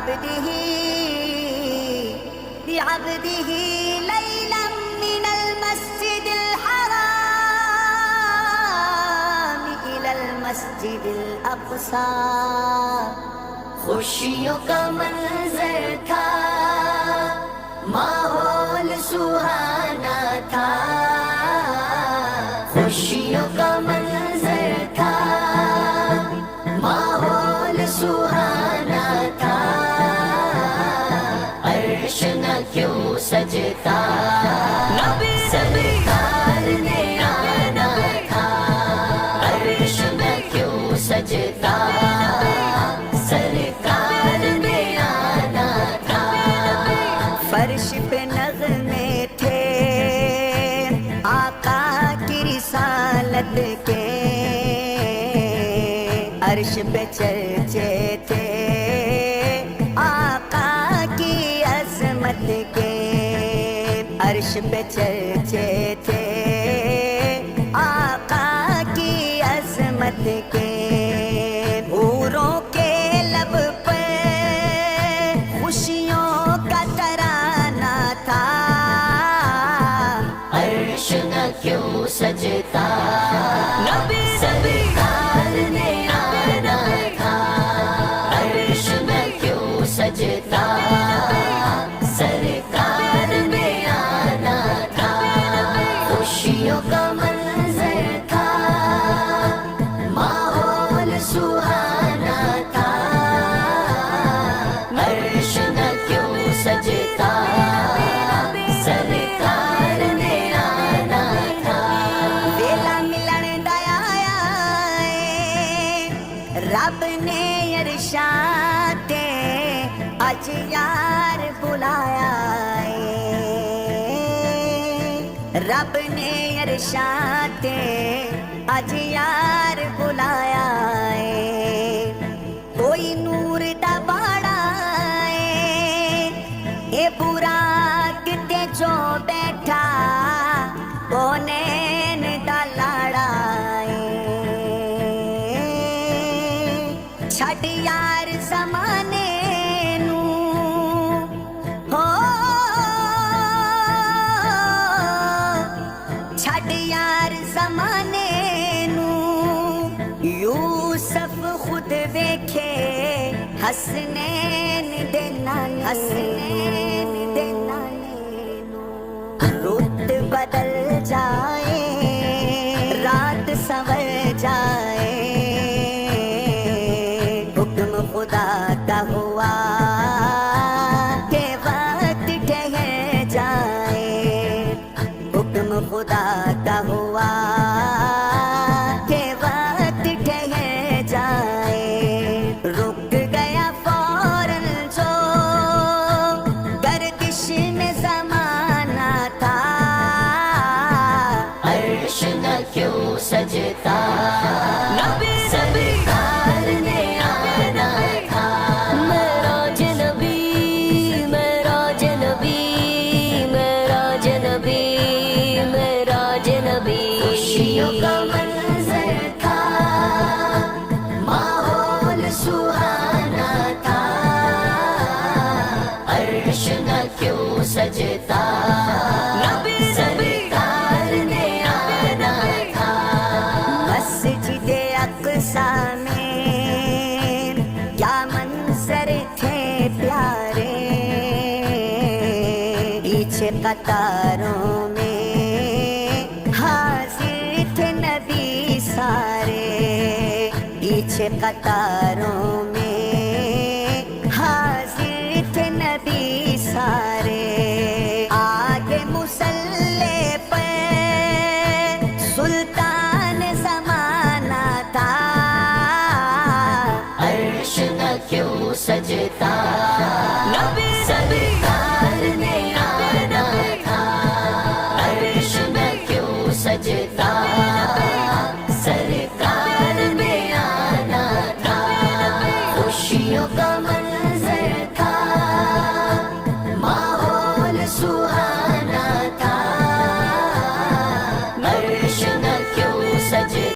بعبده ليلا من المسجد الحرام إلى المسجد الأقصى خوشیوں کا منظر تھا ماحول سہانا تھا خوشیوں کا منظر تھا ماحول سہانا تھا عرش نہ کیوں سجتا سرکار نے آنا تھا عرش نہ کیوں سجتا سرکار نے آنا تھا فرش پہ نغمے تھے آقا کی رسالت کے عرش پہ چرچے تھے آقا کی عظمت کے عرش پہ چرچے تھے آقا کی عظمت کے حوروں کے لب پر خوشیوں کا ترانہ تھا عرش نہ کیوں سجتا سرکار نے آنا تھا عرش نہ کیوں سجتا سرکار نے آنا تھا خوشیوں کا منظر تھا ماحول سہانا تھا عرش نہ کیوں سجتا سرکار نے آنا تھا ویلا ملن دیا رب نے ارشاد اج یار بلایا رب نے ارشاد اج یار بلایا کوئی نور دا باڑا اے برا کتے جو بیٹھا کونین دا لاڑا چھڈ یار زمانے نو ہو چھڈ یار زمانے نو یوسف خود ویکھے حسنین دے نانے رت بدل جائے رات سنور جائے حکم خدا کا ہوا کہ وقت ٹھہر جائے حکم خدا کا ہوا کہ وقت ٹھہر جائے رک گیا فوراً جو گردش میں زمانہ تھا عرش نہ کیوں سجتا سرکار نے آنا تھا معراج نبی معراج نبی معراج نبی معراج نبی خوشیوں کا منظر تھا ماحول سہانا تھا عرش نہ کیوں سجتا سرکار نے آنا تھا مسجد اقصیٰ میں کیا منظر تھے پیارے پیچھے قطاروں میں حاضر تھے نبی سارے پیچھے قطاروں میں حاضر تھے نبی سارے آگے مصلی پر سلطان زمانہ تھا عرش نہ کیوں سجتا